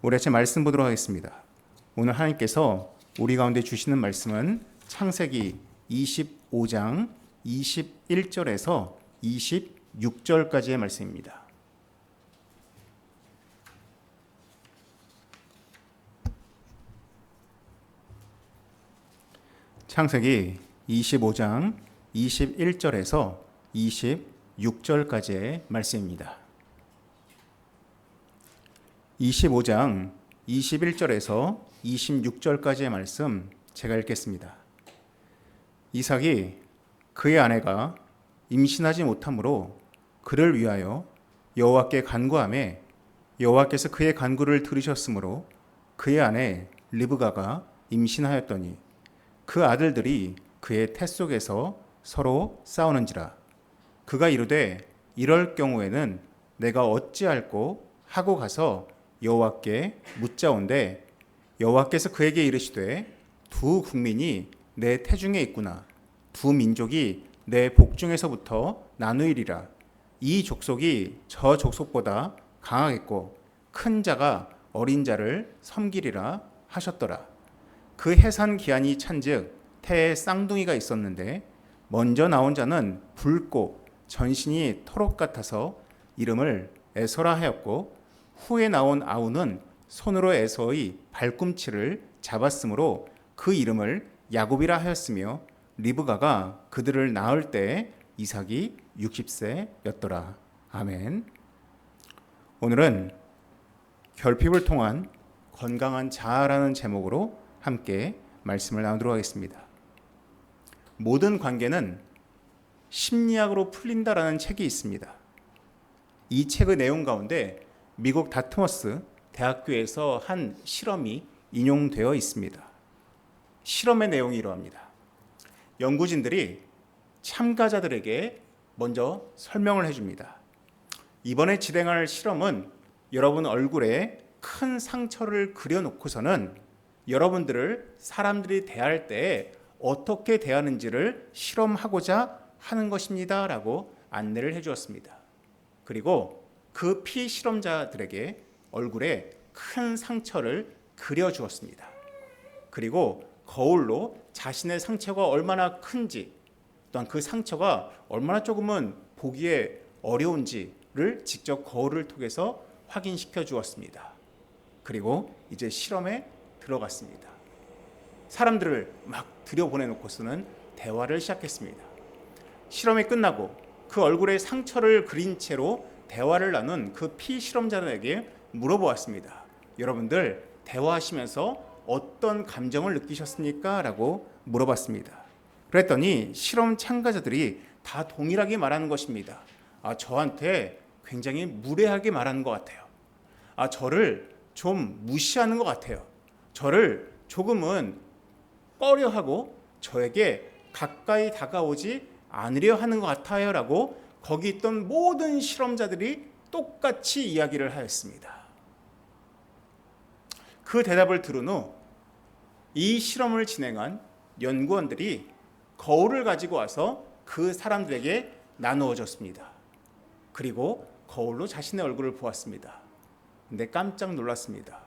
우리 아침 말씀 보도록 하겠습니다. 오늘 하나님께서 우리 가운데 주시는 말씀은 창세기 25장 21절에서 26절까지의 말씀입니다. 창세기 25장 21절에서 26절까지의 말씀입니다. 25장 21절에서 26절까지의 말씀 제가 읽겠습니다. 이삭이 그의 아내가 임신하지 못하므로 그를 위하여 여호와께 간구하매 여호와께서 그의 간구를 들으셨으므로 그의 아내 리브가가 임신하였더니 그 아들들이 그의 태 속에서 서로 싸우는지라. 그가 이르되 이럴 경우에는 내가 어찌할꼬 하고 가서 여호와께 묻자온대 여호와께서 그에게 이르시되 두 국민이 내 태중에 있구나. 두 민족이 내 복중에서부터 나누이리라. 이 족속이 저 족속보다 강하겠고 큰 자가 어린 자를 섬기리라 하셨더라. 그 해산 기한이 찬즉 태에 쌍둥이가 있었는데 먼저 나온 자는 붉고 전신이 토록 같아서 이름을 에서라 하였고 후에 나온 아우는 손으로 에서의 발꿈치를 잡았으므로 그 이름을 야곱이라 하였으며 리브가가 그들을 낳을 때 이삭이 60세였더라. 아멘. 오늘은 결핍을 통한 건강한 자아라는 제목으로 함께 말씀을 나누도록 하겠습니다. 모든 관계는 심리학으로 풀린다라는 책이 있습니다. 이 책의 내용 가운데 미국 다트머스 대학교에서 한 실험이 인용되어 있습니다. 실험의 내용이 이러합니다. 연구진들이 참가자들에게 먼저 설명을 해줍니다. 이번에 진행할 실험은 여러분 얼굴에 큰 상처를 그려놓고서는 여러분들을 사람들이 대할 때 어떻게 대하는지를 실험하고자 하는 것입니다 라고 안내를 해주었습니다. 그리고 그 피실험자들에게 얼굴에 큰 상처를 그려주었습니다. 그리고 거울로 자신의 상처가 얼마나 큰지 또한 그 상처가 얼마나 조금은 보기에 어려운지를 직접 거울을 통해서 확인시켜 주었습니다. 그리고 이제 실험에 들어갔습니다. 사람들을 막 들여보내놓고서는 대화를 시작했습니다. 실험이 끝나고 그 얼굴에 상처를 그린 채로 대화를 나눈 그 피실험자들에게 물어보았습니다. 여러분들 대화하시면서 어떤 감정을 느끼셨습니까? 라고 물어봤습니다. 그랬더니 실험 참가자들이 다 동일하게 말하는 것입니다. 저한테 굉장히 무례하게 말하는 것 같아요. 저를 좀 무시하는 것 같아요. 저를 조금은 꺼려하고 저에게 가까이 다가오지 않으려 하는 것 같아요 라고 거기 있던 모든 실험자들이 똑같이 이야기를 하였습니다. 그 대답을 들은 후 이 실험을 진행한 연구원들이 거울을 가지고 와서 그 사람들에게 나누어 줬습니다. 그리고 거울로 자신의 얼굴을 보았습니다. 근데 깜짝 놀랐습니다.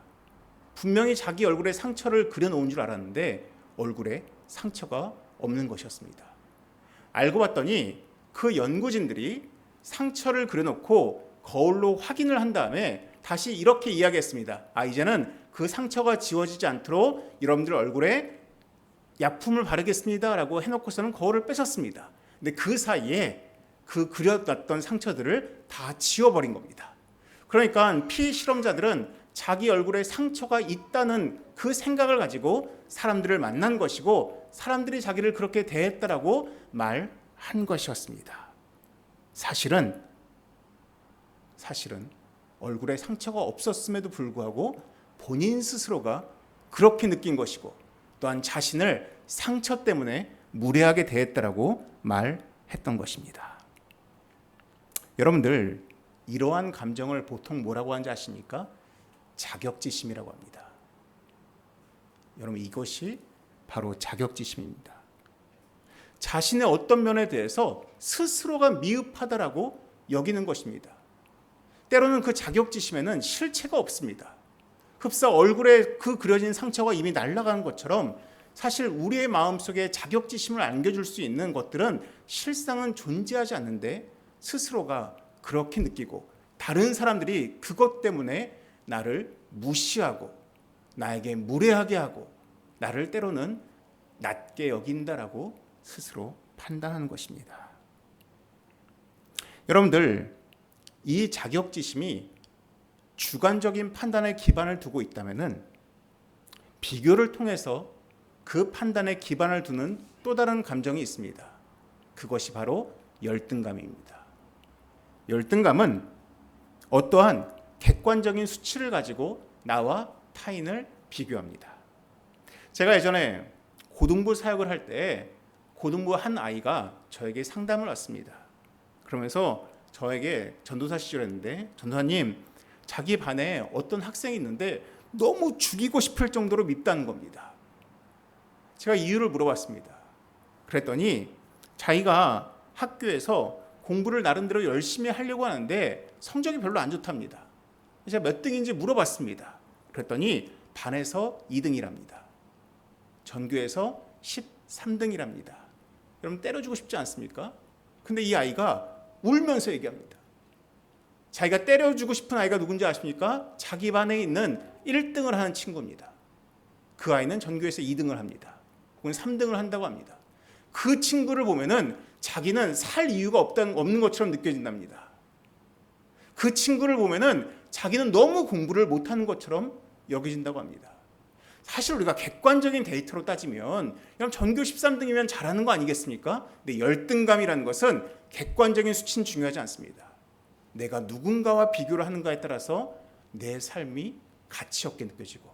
분명히 자기 얼굴에 상처를 그려놓은 줄 알았는데 얼굴에 상처가 없는 것이었습니다. 알고 봤더니 그 연구진들이 상처를 그려놓고 거울로 확인을 한 다음에 다시 이렇게 이야기했습니다. 이제는 그 상처가 지워지지 않도록 여러분들 얼굴에 약품을 바르겠습니다 라고 해놓고서는 거울을 뺏었습니다. 근데 그 사이에 그 그려놨던 상처들을 다 지워버린 겁니다. 그러니까 피실험자들은 자기 얼굴에 상처가 있다는 그 생각을 가지고 사람들을 만난 것이고 사람들이 자기를 그렇게 대했다라고 말한 것이었습니다. 사실은 얼굴에 상처가 없었음에도 불구하고 본인 스스로가 그렇게 느낀 것이고 또한 자신을 상처 때문에 무례하게 대했다라고 말했던 것입니다. 여러분들 이러한 감정을 보통 뭐라고 하는지 아십니까? 자격지심이라고 합니다. 여러분 이것이 바로 자격지심입니다. 자신의 어떤 면에 대해서 스스로가 미흡하다라고 여기는 것입니다. 때로는 그 자격지심에는 실체가 없습니다. 흡사 얼굴에 그 그려진 상처가 이미 날아간 것처럼 사실 우리의 마음속에 자격지심을 안겨줄 수 있는 것들은 실상은 존재하지 않는데 스스로가 그렇게 느끼고 다른 사람들이 그것 때문에 나를 무시하고 나에게 무례하게 하고 나를 때로는 낮게 여긴다라고 스스로 판단하는 것입니다. 여러분들, 이 자격지심이 주관적인 판단에 기반을 두고 있다면 비교를 통해서 그 판단에 기반을 두는 또 다른 감정이 있습니다. 그것이 바로 열등감입니다. 열등감은 어떠한 객관적인 수치를 가지고 나와 타인을 비교합니다. 제가 예전에 고등부 사역을 할 때 고등부 한 아이가 저에게 상담을 왔습니다. 그러면서 저에게 전도사 시절이었는데, 전도사님, 자기 반에 어떤 학생이 있는데 너무 죽이고 싶을 정도로 밉다는 겁니다. 제가 이유를 물어봤습니다. 그랬더니 자기가 학교에서 공부를 나름대로 열심히 하려고 하는데 성적이 별로 안 좋답니다. 제가 몇 등인지 물어봤습니다. 그랬더니 반에서 2등이랍니다. 전교에서 13등이랍니다. 여러분, 때려주고 싶지 않습니까? 근데 이 아이가 울면서 얘기합니다. 자기가 때려주고 싶은 아이가 누군지 아십니까? 자기 반에 있는 1등을 하는 친구입니다. 그 아이는 전교에서 2등을 합니다. 혹은 3등을 한다고 합니다. 그 친구를 보면은 자기는 살 이유가 없는 것처럼 느껴진답니다. 그 친구를 보면은 자기는 너무 공부를 못하는 것처럼 여겨진다고 합니다. 사실 우리가 객관적인 데이터로 따지면 그냥 전교 13등이면 잘하는 거 아니겠습니까? 근데 열등감이라는 것은 객관적인 수치는 중요하지 않습니다. 내가 누군가와 비교를 하는가에 따라서 내 삶이 가치 없게 느껴지고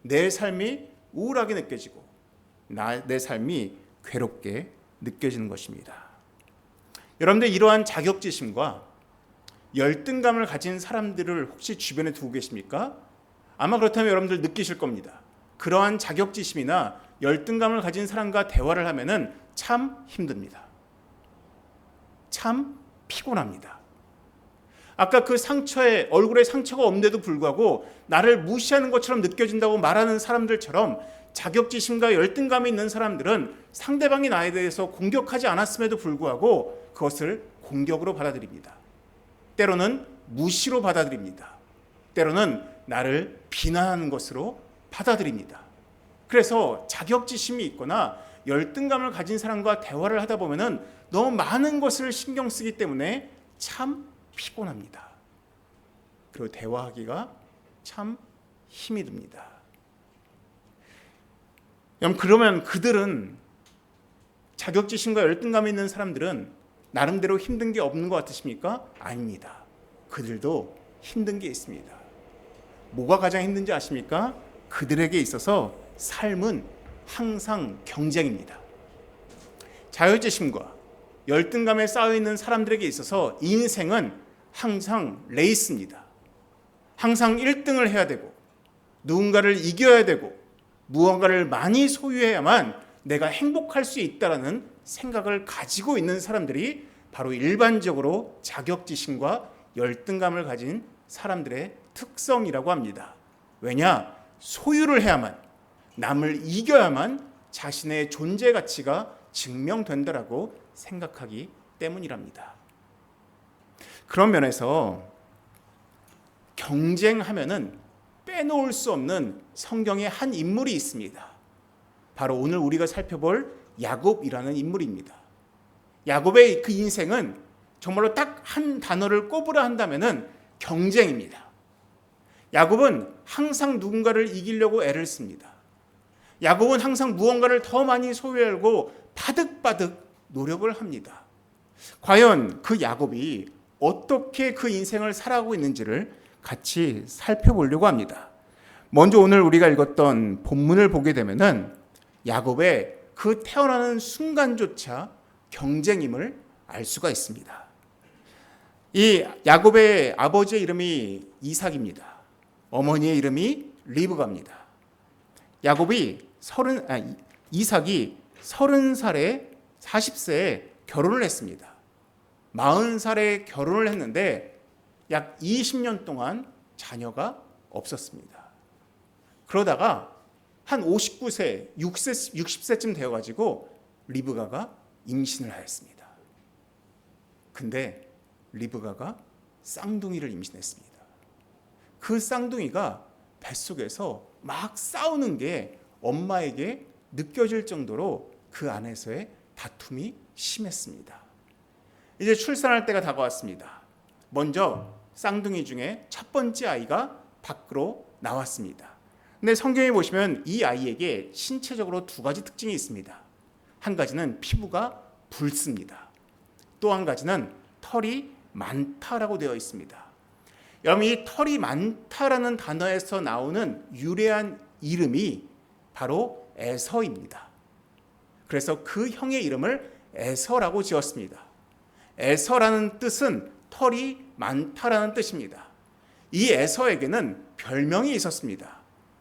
내 삶이 우울하게 느껴지고 내 삶이 괴롭게 느껴지는 것입니다. 여러분들, 이러한 자격지심과 열등감을 가진 사람들을 혹시 주변에 두고 계십니까? 아마 그렇다면 여러분들 느끼실 겁니다. 그러한 자격지심이나 열등감을 가진 사람과 대화를 하면은 참 힘듭니다. 참 피곤합니다. 아까 그 상처에, 얼굴에 상처가 없는데도 불구하고 나를 무시하는 것처럼 느껴진다고 말하는 사람들처럼 자격지심과 열등감이 있는 사람들은 상대방이 나에 대해서 공격하지 않았음에도 불구하고 그것을 공격으로 받아들입니다. 때로는 무시로 받아들입니다. 때로는 나를 비난하는 것으로 받아들입니다. 그래서 자격지심이 있거나 열등감을 가진 사람과 대화를 하다 보면은 너무 많은 것을 신경 쓰기 때문에 참 피곤합니다. 그리고 대화하기가 참 힘이 듭니다. 그러면 그들은, 자격지심과 열등감이 있는 사람들은 나름대로 힘든 게 없는 것 같으십니까? 아닙니다. 그들도 힘든 게 있습니다. 뭐가 가장 힘든지 아십니까? 그들에게 있어서 삶은 항상 경쟁입니다. 자격지심과 열등감에 쌓여있는 사람들에게 있어서 인생은 항상 레이스입니다. 항상 1등을 해야 되고 누군가를 이겨야 되고 무언가를 많이 소유해야만 내가 행복할 수 있다는 생각을 가지고 있는 사람들이 바로 일반적으로 자격지심과 열등감을 가진 사람들의 특성이라고 합니다. 왜냐? 소유를 해야만, 남을 이겨야만 자신의 존재 가치가 증명된다라고 생각하기 때문이랍니다. 그런 면에서 경쟁하면은 빼놓을 수 없는 성경의 한 인물이 있습니다. 바로 오늘 우리가 살펴볼 야곱이라는 인물입니다. 야곱의 그 인생은 정말로 딱 한 단어를 꼽으라 한다면은 경쟁입니다. 야곱은 항상 누군가를 이기려고 애를 씁니다. 야곱은 항상 무언가를 더 많이 소유하려고 바득바득 노력을 합니다. 과연 그 야곱이 어떻게 그 인생을 살아가고 있는지를 같이 살펴보려고 합니다. 먼저 오늘 우리가 읽었던 본문을 보게 되면은 야곱의 그 태어나는 순간조차 경쟁임을 알 수가 있습니다. 이 야곱의 아버지의 이름이 이삭입니다. 어머니의 이름이 리브가입니다. 이삭이 30살에 40세에 결혼을 했습니다. 40살에 결혼을 했는데 약 20년 동안 자녀가 없었습니다. 그러다가 한 59세, 60세쯤 되어가지고 리브가가 임신을 하였습니다. 근데 리브가가 쌍둥이를 임신했습니다. 그 쌍둥이가 뱃속에서 막 싸우는 게 엄마에게 느껴질 정도로 그 안에서의 다툼이 심했습니다. 이제 출산할 때가 다가왔습니다. 먼저 쌍둥이 중에 첫 번째 아이가 밖으로 나왔습니다. 근데 성경에 보시면 이 아이에게 신체적으로 두 가지 특징이 있습니다. 한 가지는 피부가 붉습니다. 또 한 가지는 털이 많다라고 되어 있습니다. 여러분, 이 털이 많다라는 단어에서 나오는 유래한 이름이 바로 에서입니다. 그래서 그 형의 이름을 에서라고 지었습니다. 에서라는 뜻은 털이 많다라는 뜻입니다. 이 에서에게는 별명이 있었습니다.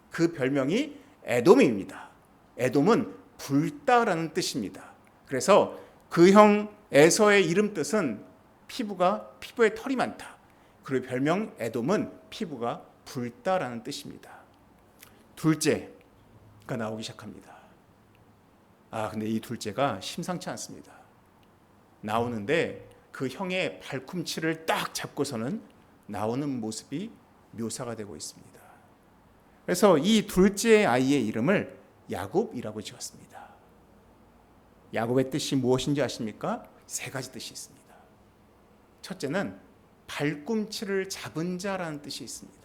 그 별명이 에돔입니다. 에돔은 붉다라는 뜻입니다. 그래서 그 형 에서의 이름 뜻은 피부에 털이 많다. 그리고 별명 에돔은 피부가 붉다라는 뜻입니다. 둘째가 나오기 시작합니다. 근데 이 둘째가 심상치 않습니다. 나오는데 그 형의 발꿈치를 딱 잡고서는 나오는 모습이 묘사가 되고 있습니다. 그래서 이 둘째 아이의 이름을 야곱이라고 지었습니다. 야곱의 뜻이 무엇인지 아십니까? 세 가지 뜻이 있습니다. 첫째는 발꿈치를 잡은 자라는 뜻이 있습니다.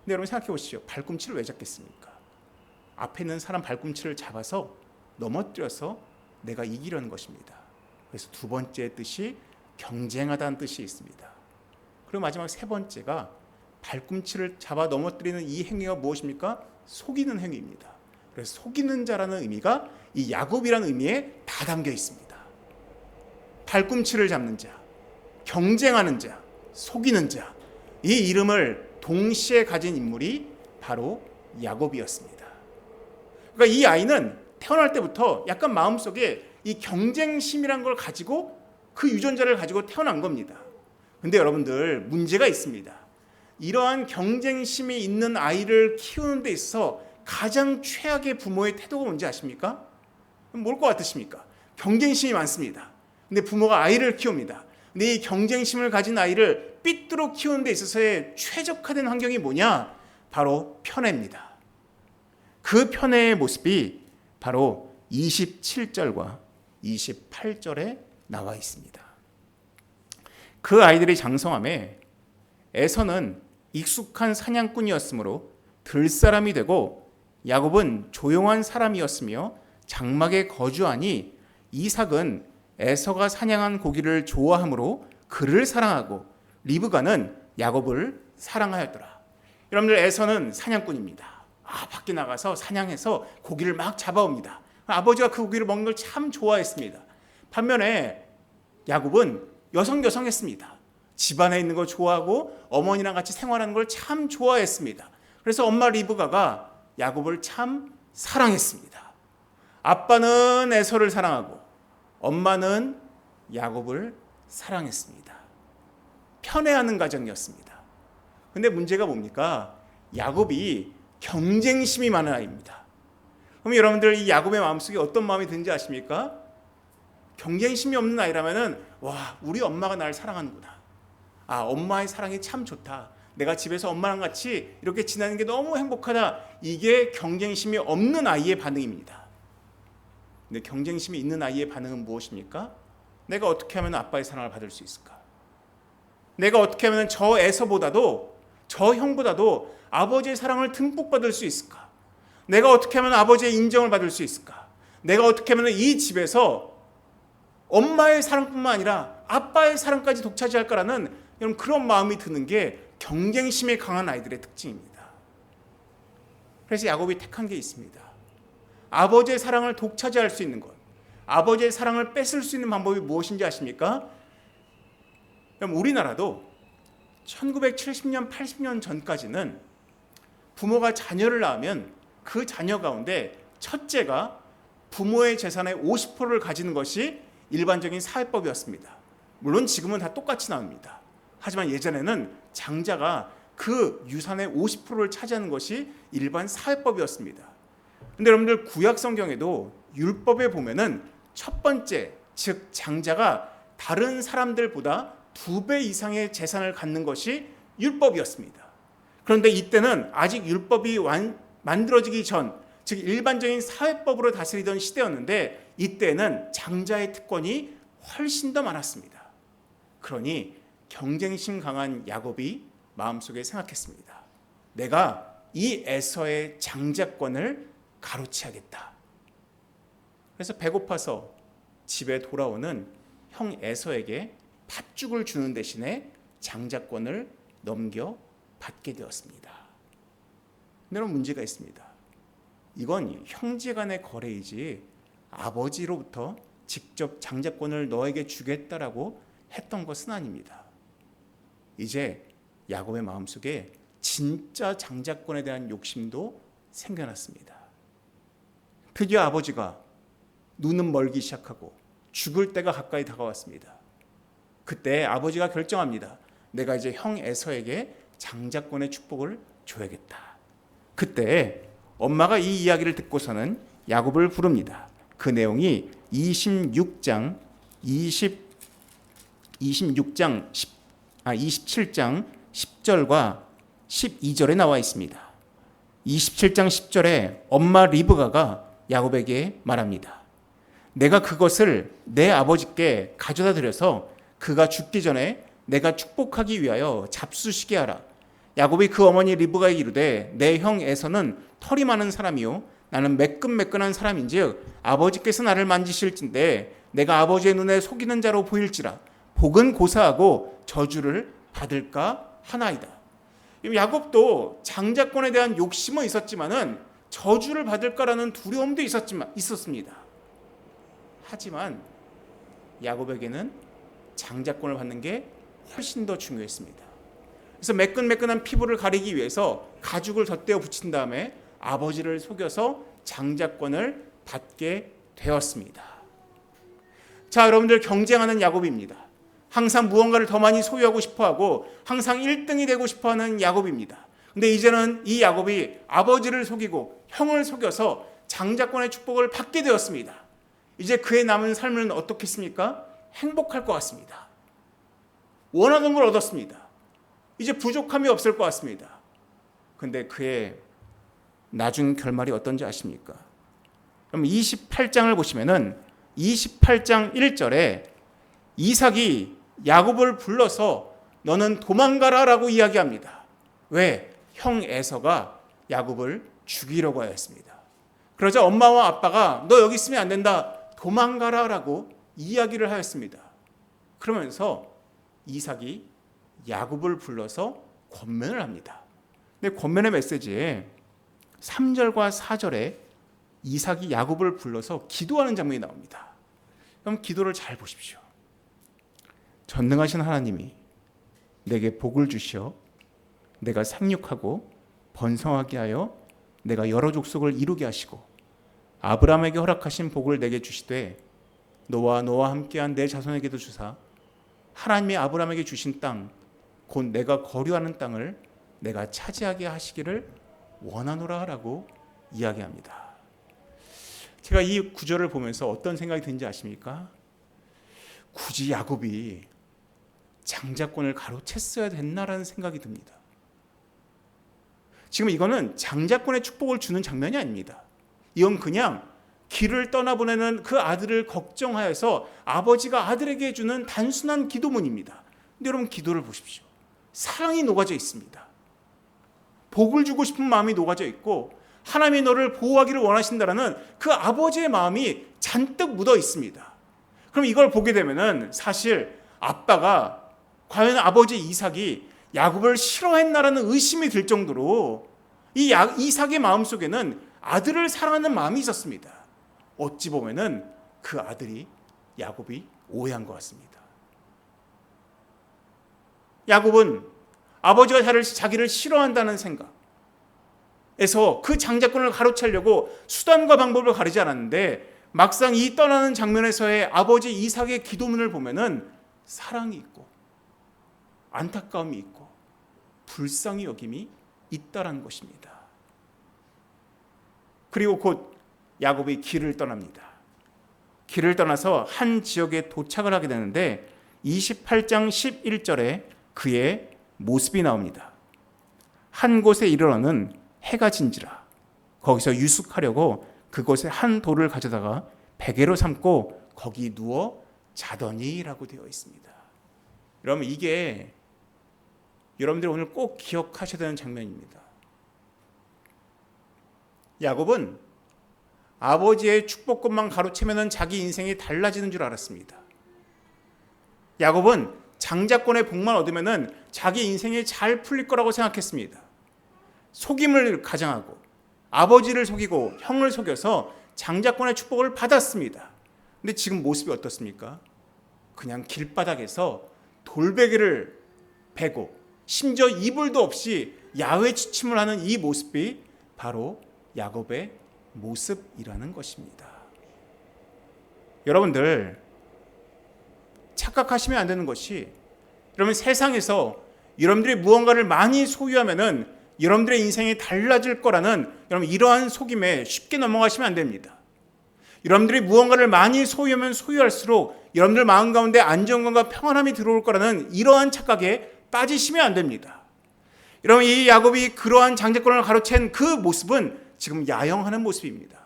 근데 여러분 생각해 보시죠. 발꿈치를 왜 잡겠습니까? 앞에 있는 사람 발꿈치를 잡아서 넘어뜨려서 내가 이기려는 것입니다. 그래서 두 번째 뜻이 경쟁하다는 뜻이 있습니다. 그리고 마지막 세 번째가 발꿈치를 잡아 넘어뜨리는 이 행위가 무엇입니까? 속이는 행위입니다. 그래서 속이는 자라는 의미가 이 야곱이라는 의미에 다 담겨 있습니다. 발꿈치를 잡는 자, 경쟁하는 자, 속이는 자, 이 이름을 동시에 가진 인물이 바로 야곱이었습니다. 그러니까 이 아이는 태어날 때부터 약간 마음속에 이 경쟁심이란 걸 가지고 그 유전자를 가지고 태어난 겁니다. 근데 여러분들 문제가 있습니다. 이러한 경쟁심이 있는 아이를 키우는 데 있어서 가장 최악의 부모의 태도가 뭔지 아십니까? 뭘 것 같으십니까? 경쟁심이 많습니다. 근데 부모가 아이를 키웁니다. 근데 이 경쟁심을 가진 아이를 삐뚤어 키우는 데 있어서의 최적화된 환경이 뭐냐? 바로 편애입니다. 그 편애의 모습이 바로 27절과 28절에 나와 있습니다. 그 아이들의 장성함에 에서는 익숙한 사냥꾼이었으므로 들사람이 되고 야곱은 조용한 사람이었으며 장막에 거주하니 이삭은 에서가 사냥한 고기를 좋아하므로 그를 사랑하고 리브가는 야곱을 사랑하였더라. 여러분들, 에서는 사냥꾼입니다. 밖에 나가서 사냥해서 고기를 막 잡아옵니다. 아버지가 그 고기를 먹는 걸 참 좋아했습니다. 반면에 야곱은 여성했습니다. 집안에 있는 거 좋아하고 어머니랑 같이 생활하는 걸 참 좋아했습니다. 그래서 엄마 리브가가 야곱을 참 사랑했습니다. 아빠는 에서를 사랑하고 엄마는 야곱을 사랑했습니다. 편애하는 가정이었습니다. 근데 문제가 뭡니까? 야곱이 경쟁심이 많은 아이입니다. 그럼 여러분들, 이 야곱의 마음속에 어떤 마음이 드는지 아십니까? 경쟁심이 없는 아이라면은, 와, 우리 엄마가 나를 사랑하는구나. 엄마의 사랑이 참 좋다. 내가 집에서 엄마랑 같이 이렇게 지내는 게 너무 행복하다. 이게 경쟁심이 없는 아이의 반응입니다. 근데 경쟁심이 있는 아이의 반응은 무엇입니까? 내가 어떻게 하면 아빠의 사랑을 받을 수 있을까? 내가 어떻게 하면 저 에서보다도, 저 형보다도 아버지의 사랑을 듬뿍 받을 수 있을까? 내가 어떻게 하면 아버지의 인정을 받을 수 있을까? 내가 어떻게 하면 이 집에서 엄마의 사랑뿐만 아니라 아빠의 사랑까지 독차지할까라는 여러분, 그런 마음이 드는 게 경쟁심에 강한 아이들의 특징입니다. 그래서 야곱이 택한 게 있습니다. 아버지의 사랑을 독차지할 수 있는 것, 아버지의 사랑을 뺏을 수 있는 방법이 무엇인지 아십니까? 그럼 우리나라도 1970년, 80년 전까지는 부모가 자녀를 낳으면 그 자녀 가운데 첫째가 부모의 재산의 50%를 가지는 것이 일반적인 사회법이었습니다. 물론 지금은 다 똑같이 나옵니다. 하지만 예전에는 장자가 그 유산의 50%를 차지하는 것이 일반 사회법이었습니다. 근데 여러분들 구약 성경에도 율법에 보면은 첫 번째, 즉 장자가 다른 사람들보다 2배 이상의 재산을 갖는 것이 율법이었습니다. 그런데 이때는 아직 율법이 만들어지기 전, 즉 일반적인 사회법으로 다스리던 시대였는데 이때는 장자의 특권이 훨씬 더 많았습니다. 그러니 경쟁심 강한 야곱이 마음속에 생각했습니다. 내가 이 에서의 장자권을 가로채야겠다. 그래서 배고파서 집에 돌아오는 형 에서에게 팥죽을 주는 대신에 장자권을 넘겨받게 되었습니다. 그런데 문제가 있습니다. 이건 형제 간의 거래이지 아버지로부터 직접 장자권을 너에게 주겠다라고 했던 것은 아닙니다. 이제 야곱의 마음속에 진짜 장자권에 대한 욕심도 생겨났습니다. 드디어 아버지가 눈은 멀기 시작하고 죽을 때가 가까이 다가왔습니다. 그때 아버지가 결정합니다. 내가 이제 형 에서에게 장자권의 축복을 줘야겠다. 그때 엄마가 이 이야기를 듣고서는 야곱을 부릅니다. 그 내용이 27장 10절과 12절에 나와 있습니다. 27장 10절에 엄마 리브가가 야곱에게 말합니다. 내가 그것을 내 아버지께 가져다 드려서 그가 죽기 전에 내가 축복하기 위하여 잡수시게 하라. 야곱이 그 어머니 리브가에게 이르되 내 형 에서는 털이 많은 사람이요 나는 매끈매끈한 사람인즉 아버지께서 나를 만지실진데 내가 아버지의 눈에 속이는 자로 보일지라 복은 고사하고 저주를 받을까 하나이다. 야곱도 장자권에 대한 욕심은 있었지만은 저주를 받을까라는 두려움도 있었습니다. 하지만 야곱에게는 장자권을 받는 게 훨씬 더 중요했습니다. 그래서 매끈매끈한 피부를 가리기 위해서 가죽을 덧대어 붙인 다음에 아버지를 속여서 장자권을 받게 되었습니다. 자, 여러분들 경쟁하는 야곱입니다. 항상 무언가를 더 많이 소유하고 싶어하고 항상 1등이 되고 싶어하는 야곱입니다. 근데 이제는 이 야곱이 아버지를 속이고 형을 속여서 장자권의 축복을 받게 되었습니다. 이제 그의 남은 삶은 어떻겠습니까? 행복할 것 같습니다. 원하는 걸 얻었습니다. 이제 부족함이 없을 것 같습니다. 근데 그의 나중 결말이 어떤지 아십니까? 그럼 28장을 보시면은 28장 1절에 이삭이 야곱을 불러서 너는 도망가라라고 이야기합니다. 왜? 형 에서가 야곱을 죽이려고 하였습니다. 그러자 엄마와 아빠가 너 여기 있으면 안 된다. 도망가라라고 이야기를 하였습니다. 그러면서 이삭이 야곱을 불러서 권면을 합니다. 근데 권면의 메시지에 3절과 4절에 이삭이 야곱을 불러서 기도하는 장면이 나옵니다. 그럼 기도를 잘 보십시오. 전능하신 하나님이 내게 복을 주시어 내가 생육하고 번성하게 하여 내가 여러 족속을 이루게 하시고 아브라함에게 허락하신 복을 내게 주시되 너와 함께한 내 자손에게도 주사 하나님이 아브라함에게 주신 땅 곧 내가 거류하는 땅을 내가 차지하게 하시기를 원하노라 하라고 이야기합니다. 제가 이 구절을 보면서 어떤 생각이 드는지 아십니까? 굳이 야곱이 장자권을 가로챘어야 됐나라는 생각이 듭니다. 지금 이거는 장자권의 축복을 주는 장면이 아닙니다. 이건 그냥 길을 떠나보내는 그 아들을 걱정하여서 아버지가 아들에게 주는 단순한 기도문입니다. 근데 여러분 기도를 보십시오. 사랑이 녹아져 있습니다. 복을 주고 싶은 마음이 녹아져 있고 하나님이 너를 보호하기를 원하신다라는 그 아버지의 마음이 잔뜩 묻어 있습니다. 그럼 이걸 보게 되면은 사실 아빠가 과연 아버지 이삭이 야곱을 싫어했나라는 의심이 들 정도로 이 이삭의 마음속에는 아들을 사랑하는 마음이 있었습니다. 어찌 보면은 그 아들이 야곱이 오해한 것 같습니다. 야곱은 아버지가 자기를 싫어한다는 생각에서 그 장자권을 가로채려고 수단과 방법을 가리지 않았는데 막상 이 떠나는 장면에서의 아버지 이삭의 기도문을 보면은 사랑이 있고 안타까움이 있고 불쌍히 여김이 있다라는 것입니다. 그리고 곧 야곱이 길을 떠납니다. 길을 떠나서 한 지역에 도착을 하게 되는데 28장 11절에 그의 모습이 나옵니다. 한 곳에 이르러는 해가 진지라. 거기서 유숙하려고 그곳에 한 돌을 가져다가 베개로 삼고 거기 누워 자더니라고 되어 있습니다. 여러분, 이게 여러분들이 오늘 꼭 기억하셔야 되는 장면입니다. 야곱은 아버지의 축복권만 가로채면 자기 인생이 달라지는 줄 알았습니다. 야곱은 장자권의 복만 얻으면 자기 인생이 잘 풀릴 거라고 생각했습니다. 속임을 가장하고 아버지를 속이고 형을 속여서 장자권의 축복을 받았습니다. 근데 지금 모습이 어떻습니까? 그냥 길바닥에서 돌베개를 베고 심지어 이불도 없이 야외 취침을 하는 이 모습이 바로 야곱의 모습이라는 것입니다. 여러분들, 착각하시면 안 되는 것이, 여러분, 세상에서 여러분들이 무언가를 많이 소유하면은 여러분들의 인생이 달라질 거라는 여러분 이러한 속임에 쉽게 넘어가시면 안 됩니다. 여러분들이 무언가를 많이 소유하면 소유할수록 여러분들 마음 가운데 안정감과 평안함이 들어올 거라는 이러한 착각에 빠지시면 안 됩니다. 여러분, 이 야곱이 그러한 장자권을 가로챈 그 모습은 지금 야영하는 모습입니다.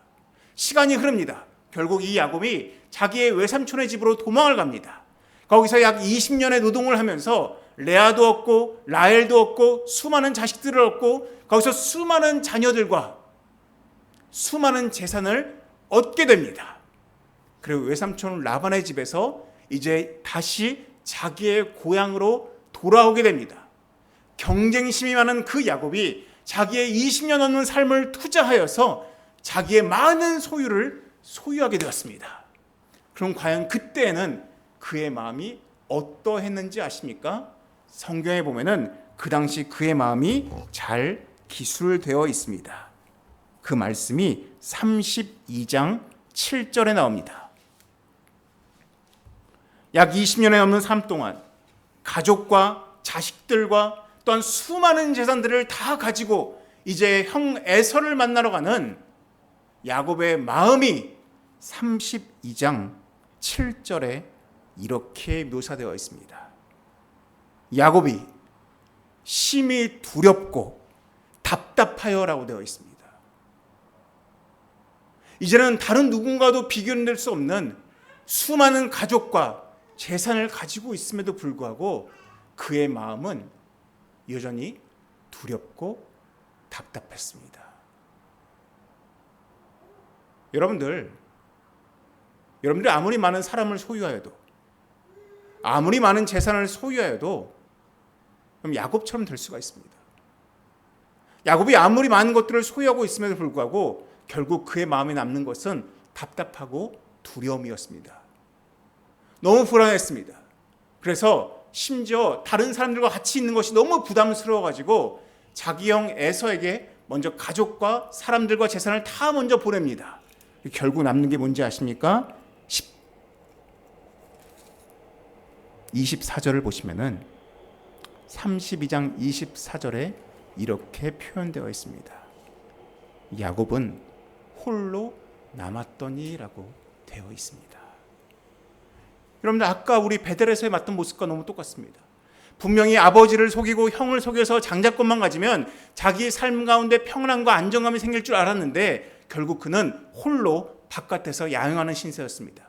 시간이 흐릅니다. 결국 이 야곱이 자기의 외삼촌의 집으로 도망을 갑니다. 거기서 약 20년의 노동을 하면서 레아도 얻고 라헬도 얻고 수많은 자식들을 얻고 거기서 수많은 자녀들과 수많은 재산을 얻게 됩니다. 그리고 외삼촌 라반의 집에서 이제 다시 자기의 고향으로 돌아오게 됩니다. 경쟁심이 많은 그 야곱이 자기의 20년 넘는 삶을 투자하여서 자기의 많은 소유를 소유하게 되었습니다. 그럼 과연 그때는 그의 마음이 어떠했는지 아십니까? 성경에 보면은 그 당시 그의 마음이 잘 기술되어 있습니다. 그 말씀이 32장 7절에 나옵니다. 약 20년에 넘는 삶 동안 가족과 자식들과 또한 수많은 재산들을 다 가지고 이제 형 에서를 만나러 가는 야곱의 마음이 32장 7절에 이렇게 묘사되어 있습니다. 야곱이 심히 두렵고 답답하여라고 되어 있습니다. 이제는 다른 누군가도 비교될 수 없는 수많은 가족과 재산을 가지고 있음에도 불구하고 그의 마음은 여전히 두렵고 답답했습니다. 여러분들이 아무리 많은 사람을 소유하여도, 아무리 많은 재산을 소유하여도 그럼 야곱처럼 될 수가 있습니다. 야곱이 아무리 많은 것들을 소유하고 있음에도 불구하고 결국 그의 마음에 남는 것은 답답하고 두려움이었습니다. 너무 불안했습니다. 그래서 심지어 다른 사람들과 같이 있는 것이 너무 부담스러워가지고 자기 형 에서에게 먼저 가족과 사람들과 재산을 다 먼저 보냅니다. 결국 남는 게 뭔지 아십니까? 24절을 보시면은 32장 24절에 이렇게 표현되어 있습니다. 야곱은 홀로 남았더니라고 되어 있습니다. 여러분들, 아까 우리 베델에서의 맞던 모습과 너무 똑같습니다. 분명히 아버지를 속이고 형을 속여서 장자권만 가지면 자기의 삶 가운데 평안함과 안정감이 생길 줄 알았는데 결국 그는 홀로 바깥에서 야영하는 신세였습니다.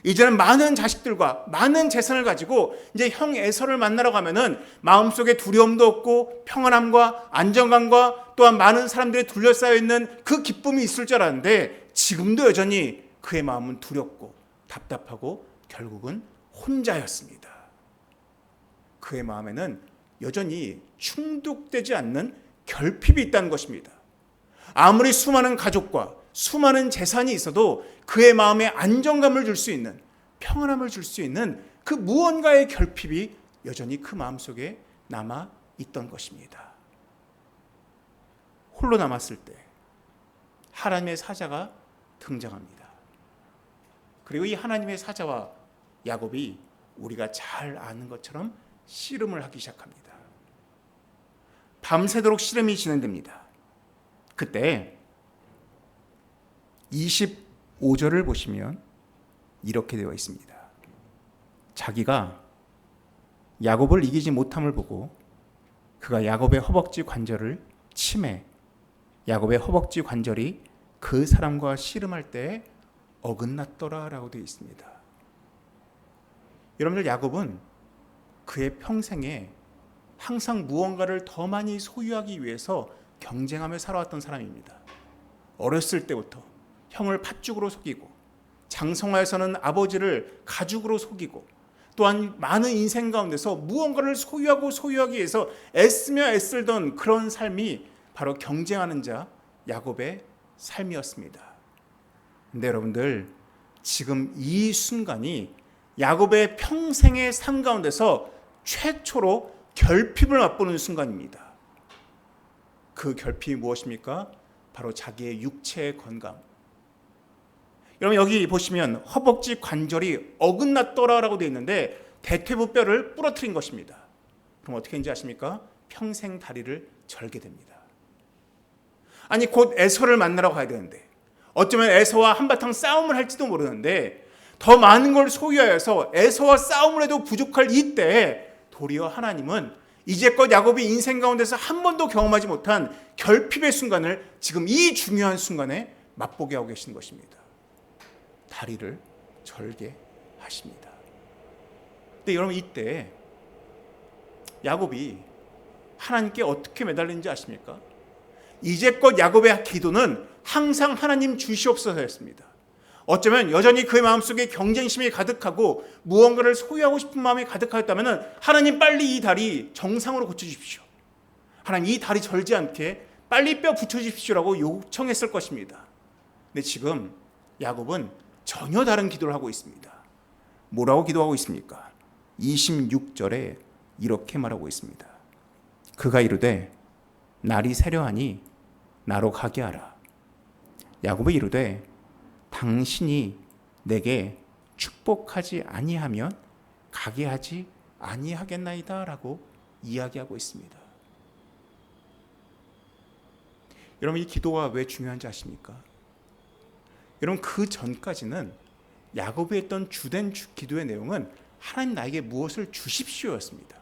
이제는 많은 자식들과 많은 재산을 가지고 이제 형 에서를 만나러 가면은 마음속에 두려움도 없고 평안함과 안정감과 또한 많은 사람들이 둘러싸여 있는 그 기쁨이 있을 줄 알았는데 지금도 여전히 그의 마음은 두렵고 답답하고 결국은 혼자였습니다. 그의 마음에는 여전히 충족되지 않는 결핍이 있다는 것입니다. 아무리 수많은 가족과 수많은 재산이 있어도 그의 마음에 안정감을 줄 수 있는, 평안함을 줄 수 있는 그 무언가의 결핍이 여전히 그 마음속에 남아 있던 것입니다. 홀로 남았을 때 하나님의 사자가 등장합니다. 그리고 이 하나님의 사자와 야곱이 우리가 잘 아는 것처럼 씨름을 하기 시작합니다. 밤새도록 씨름이 진행됩니다. 그때 25절을 보시면 이렇게 되어 있습니다. 자기가 야곱을 이기지 못함을 보고 그가 야곱의 허벅지 관절을 치매, 야곱의 허벅지 관절이 그 사람과 씨름할 때 어긋났더라라고 되어 있습니다. 여러분들, 야곱은 그의 평생에 항상 무언가를 더 많이 소유하기 위해서 경쟁하며 살아왔던 사람입니다. 어렸을 때부터 형을 팥죽으로 속이고, 장성하에서는 아버지를 가죽으로 속이고, 또한 많은 인생 가운데서 무언가를 소유하기 위해서 애쓰며 애쓸던 그런 삶이 바로 경쟁하는 자 야곱의 삶이었습니다. 근데 여러분들, 지금 이 순간이 야곱의 평생의 삶 가운데서 최초로 결핍을 맛보는 순간입니다. 그 결핍이 무엇입니까? 바로 자기의 육체의 건강. 여러분, 여기 보시면 허벅지 관절이 어긋났더라라고 되어 있는데 대퇴부뼈를 부러뜨린 것입니다. 그럼 어떻게 했는지 아십니까? 평생 다리를 절게 됩니다. 아니, 곧 에서를 만나러 가야 되는데, 어쩌면 에서와 한바탕 싸움을 할지도 모르는데, 더 많은 걸 소유하여서 에서와 싸움을 해도 부족할 이때 도리어 하나님은 이제껏 야곱이 인생 가운데서 한 번도 경험하지 못한 결핍의 순간을 지금 이 중요한 순간에 맛보게 하고 계신 것입니다. 다리를 절게 하십니다. 근데 여러분, 이때 야곱이 하나님께 어떻게 매달리는지 아십니까? 이제껏 야곱의 기도는 항상 하나님 주시옵소서였습니다. 어쩌면 여전히 그의 마음속에 경쟁심이 가득하고 무언가를 소유하고 싶은 마음이 가득하였다면 하나님, 빨리 이 다리 정상으로 고쳐주십시오. 하나님, 이 다리 절지 않게 빨리 뼈 붙여주십시오라고 요청했을 것입니다. 근데 지금 야곱은 전혀 다른 기도를 하고 있습니다. 뭐라고 기도하고 있습니까? 26절에 이렇게 말하고 있습니다. 그가 이르되 날이 새려하니 나로 가게 하라. 야곱이 이르되 당신이 내게 축복하지 아니하면 가게 하지 아니하겠나이다 라고 이야기하고 있습니다. 여러분, 이 기도가 왜 중요한지 아십니까? 여러분, 그 전까지는 야곱이 했던 주된 기도의 내용은 하나님, 나에게 무엇을 주십시오였습니다.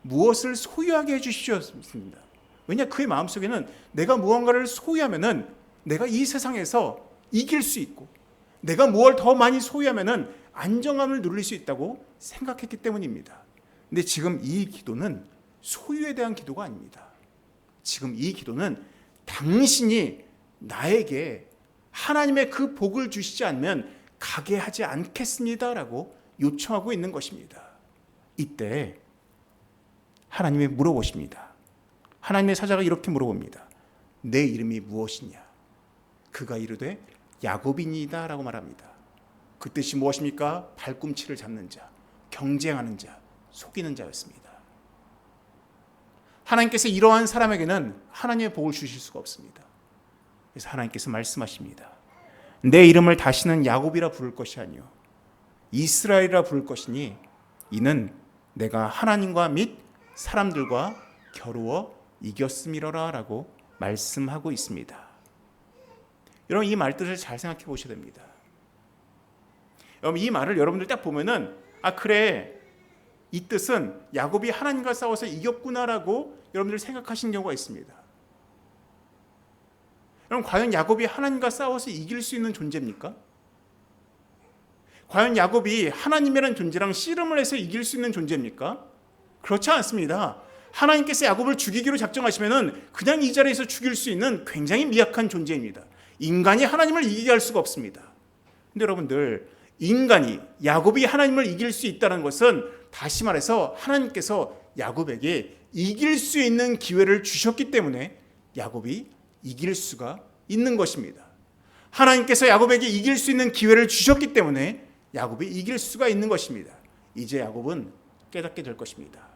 무엇을 소유하게 해주십시오였습니다. 왜냐, 그의 마음속에는 내가 무언가를 소유하면은 내가 이 세상에서 이길 수 있고, 내가 무엇을 더 많이 소유하면은 안정감을 누릴 수 있다고 생각했기 때문입니다. 근데 지금 이 기도는 소유에 대한 기도가 아닙니다. 지금 이 기도는 당신이 나에게 하나님의 그 복을 주시지 않으면 가게 하지 않겠습니다라고 요청하고 있는 것입니다. 이때 하나님이 물어보십니다. 하나님의 사자가 이렇게 물어봅니다. 내 이름이 무엇이냐? 그가 이르되 야곱이니이다 라고 말합니다. 그 뜻이 무엇입니까? 발꿈치를 잡는 자, 경쟁하는 자, 속이는 자였습니다. 하나님께서 이러한 사람에게는 하나님의 복을 주실 수가 없습니다. 그래서 하나님께서 말씀하십니다. 내 이름을 다시는 야곱이라 부를 것이 아니요 이스라엘이라 부를 것이니 이는 내가 하나님과 및 사람들과 겨루어 이겼음이로라 라고 말씀하고 있습니다. 여러분, 이 말뜻을 잘 생각해 보셔야 됩니다. 여러분, 이 말을 여러분들 딱 보면은 그래, 이 뜻은 야곱이 하나님과 싸워서 이겼구나라고 여러분들 생각하시는 경우가 있습니다. 여러분, 과연 야곱이 하나님과 싸워서 이길 수 있는 존재입니까? 과연 야곱이 하나님이라는 존재랑 씨름을 해서 이길 수 있는 존재입니까? 그렇지 않습니다. 하나님께서 야곱을 죽이기로 작정하시면은 그냥 이 자리에서 죽일 수 있는 굉장히 미약한 존재입니다. 인간이 하나님을 이기게 할 수가 없습니다. 근데 여러분들, 인간이, 야곱이 하나님을 이길 수 있다는 것은 다시 말해서 하나님께서 야곱에게 이길 수 있는 기회를 주셨기 때문에 야곱이 이길 수가 있는 것입니다. 하나님께서 야곱에게 이길 수 있는 기회를 주셨기 때문에 야곱이 이길 수가 있는 것입니다. 이제 야곱은 깨닫게 될 것입니다.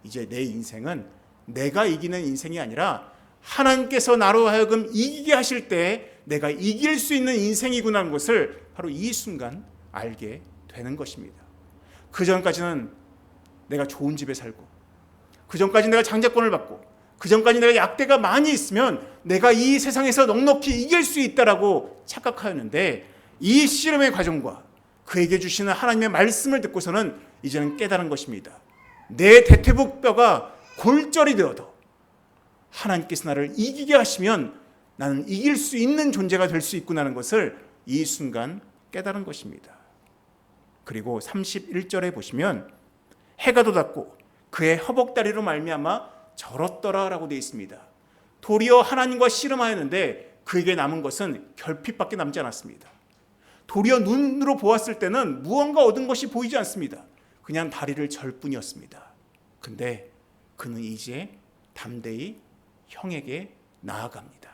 이제 내 인생은 내가 이기는 인생이 아니라 하나님께서 나로 하여금 이기게 하실 때 내가 이길 수 있는 인생이구나 하는 것을 바로 이 순간 알게 되는 것입니다. 그 전까지는 내가 좋은 집에 살고, 그 전까지는 내가 장자권을 받고, 그전까지 내가 약대가 많이 있으면 내가 이 세상에서 넉넉히 이길 수 있다라고 착각하였는데, 이 씨름의 과정과 그에게 주시는 하나님의 말씀을 듣고서는 이제는 깨달은 것입니다. 내 대퇴복뼈가 골절이 되어도 하나님께서 나를 이기게 하시면 나는 이길 수 있는 존재가 될 수 있구나라는 것을 이 순간 깨달은 것입니다. 그리고 31절에 보시면 해가 돋았고 그의 허벅다리로 말미암아 절었더라라고 되어 있습니다. 도리어 하나님과 씨름하였는데 그에게 남은 것은 결핍밖에 남지 않았습니다. 도리어 눈으로 보았을 때는 무언가 얻은 것이 보이지 않습니다. 그냥 다리를 절 뿐이었습니다. 근데 그는 이제 담대히 형에게 나아갑니다.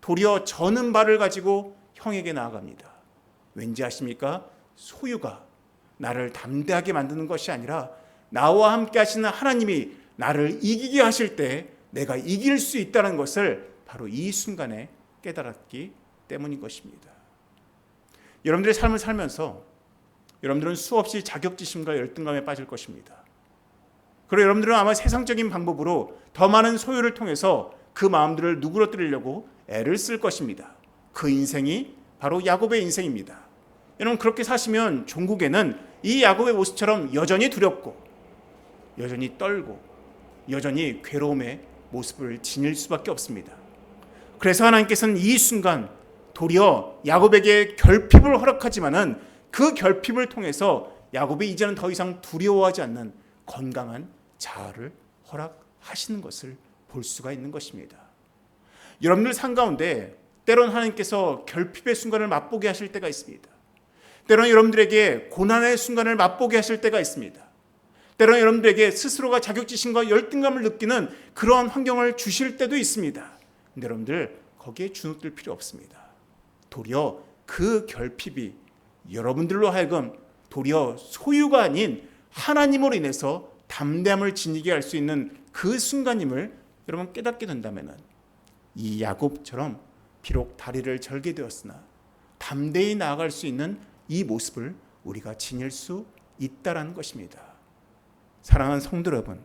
도리어 저는 발을 가지고 형에게 나아갑니다. 왠지 아십니까? 소유가 나를 담대하게 만드는 것이 아니라 나와 함께 하시는 하나님이 나를 이기게 하실 때 내가 이길 수 있다는 것을 바로 이 순간에 깨달았기 때문인 것입니다. 여러분들의 삶을 살면서 여러분들은 수없이 자격지심과 열등감에 빠질 것입니다. 그리고 여러분들은 아마 세상적인 방법으로 더 많은 소유를 통해서 그 마음들을 누그러뜨리려고 애를 쓸 것입니다. 그 인생이 바로 야곱의 인생입니다. 여러분, 그렇게 사시면 종국에는 이 야곱의 모습처럼 여전히 두렵고 여전히 떨고 여전히 괴로움의 모습을 지닐 수밖에 없습니다. 그래서 하나님께서는 이 순간 도리어 야곱에게 결핍을 허락하지만은 그 결핍을 통해서 야곱이 이제는 더 이상 두려워하지 않는 건강한 자아를 허락하시는 것을 볼 수가 있는 것입니다. 여러분들 삶 가운데 때론 하나님께서 결핍의 순간을 맛보게 하실 때가 있습니다. 때론 여러분들에게 고난의 순간을 맛보게 하실 때가 있습니다. 때론 여러분들에게 스스로가 자격지심과 열등감을 느끼는 그러한 환경을 주실 때도 있습니다. 근데 여러분들 거기에 주눅들 필요 없습니다. 도리어 그 결핍이 여러분들로 하여금 도리어 소유가 아닌 하나님으로 인해서 담대함을 지니게 할 수 있는 그 순간임을 여러분 깨닫게 된다면 이 야곱처럼 비록 다리를 절게 되었으나 담대히 나아갈 수 있는 이 모습을 우리가 지닐 수 있다라는 것입니다. 사랑하는 성도 여러분,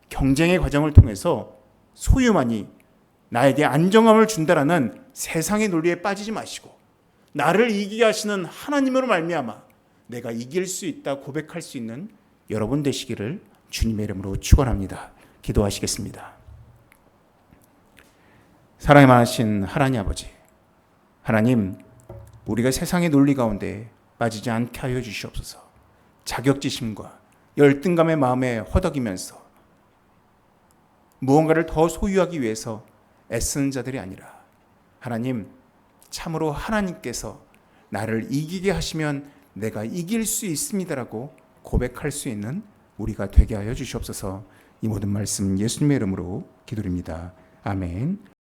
경쟁의 과정을 통해서 소유만이 나에게 안정감을 준다라는 세상의 논리에 빠지지 마시고 나를 이기게 하시는 하나님으로 말미암아 내가 이길 수 있다 고백할 수 있는 여러분 되시기를 주님의 이름으로 축원합니다. 기도하시겠습니다. 사랑이 많으신 하나님 아버지, 하나님, 우리가 세상의 논리 가운데 빠지지 않게 하여 주시옵소서. 자격지심과 열등감의 마음에 허덕이면서 무언가를 더 소유하기 위해서 애쓰는 자들이 아니라 하나님, 참으로 하나님께서 나를 이기게 하시면 내가 이길 수 있습니다라고 고백할 수 있는 우리가 되게 하여 주시옵소서. 이 모든 말씀 예수님의 이름으로 기도드립니다. 아멘.